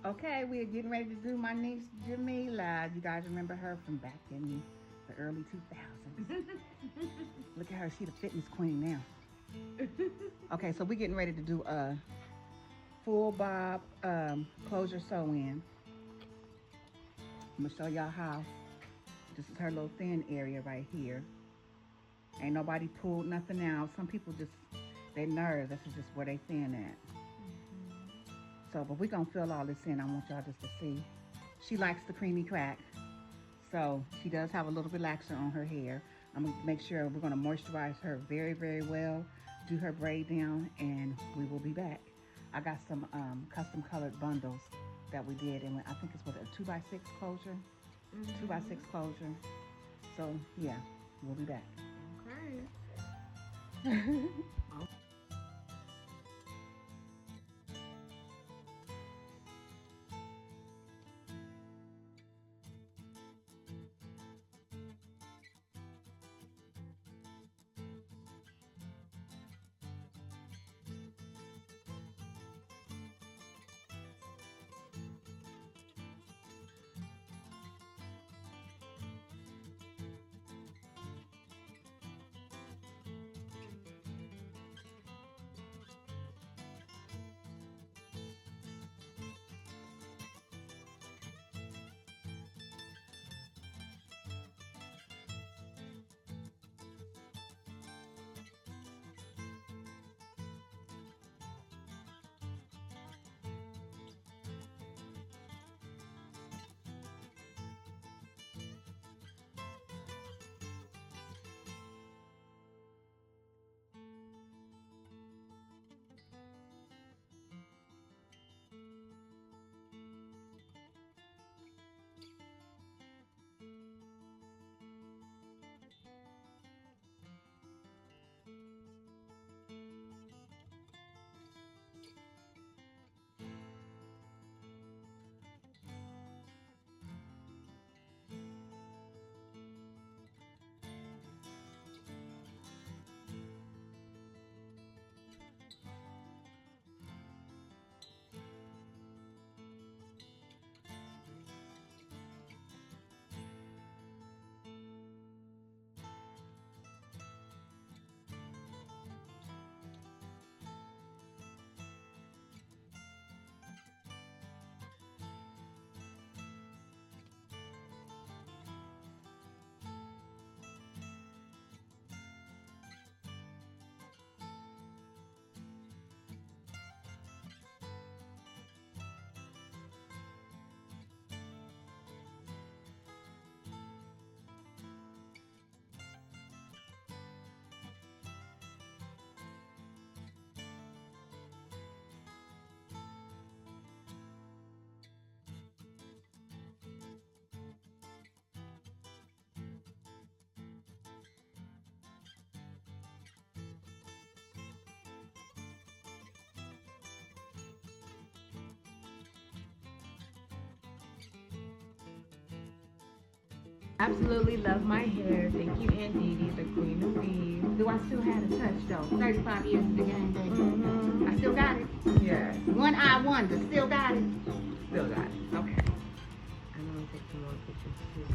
Okay, we are getting ready to do my niece Jamila. You guys remember her from back in the early 2000s. Look at her, she's the fitness queen now. Okay, so we're getting ready to do a full bob closure sew-in. I'm gonna show y'all how. This is her little thin area right here. Ain't nobody pulled nothing out. Some people just, they nerves, this is just where they thin at. So, but we're gonna fill all this in. I want y'all just to see. She likes the creamy crack. So she does have a little relaxer on her hair. I'm gonna make sure we're gonna moisturize her very, very well, do her braid down, and we will be back. I got some custom colored bundles that we did, and I think it's with a 2x6 closure. 2x6 closure. So yeah, we'll be back. Okay. Absolutely love my hair. Thank you, Aunt Dee Dee, the queen of weave. Do I still have a touch though? 35 years in the game, baby. I still got it. Yes. One eye wonder, still got it. Still got it. Okay. I'm gonna take some more pictures too.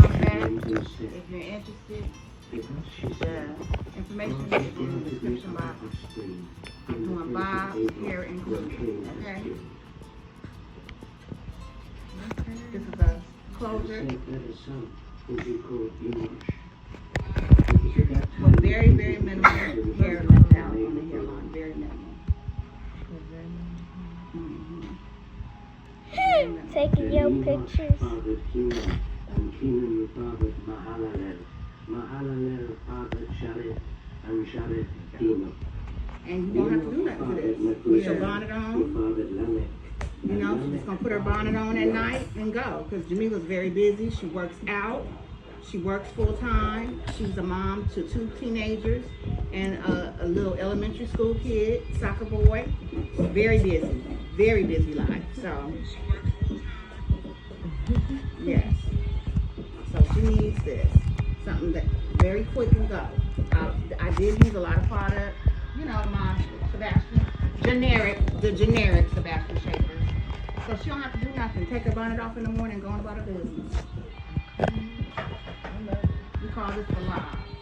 Okay. If you're interested, the information is in the description box. I'm doing bob, hair, and glue. Okay. This is a closure. With very, very minimal hair left out on the hairline. Very minimal. Taking your pictures. And you won't have to do nothing to this. Put your bonnet on. You know, she's just gonna put her bonnet on at night and go. Because Jamila's very busy. She works out. She works full time. She's a mom to 2 teenagers and a little elementary school kid, soccer boy. She's very busy life. So, yes. So she needs this, something that very quick and go. I did use a lot of product, you know, my Sebastian, the generic Sebastian shapers. So she don't have to do nothing. Take her bonnet off in the morning and go on about her business. We call this the live.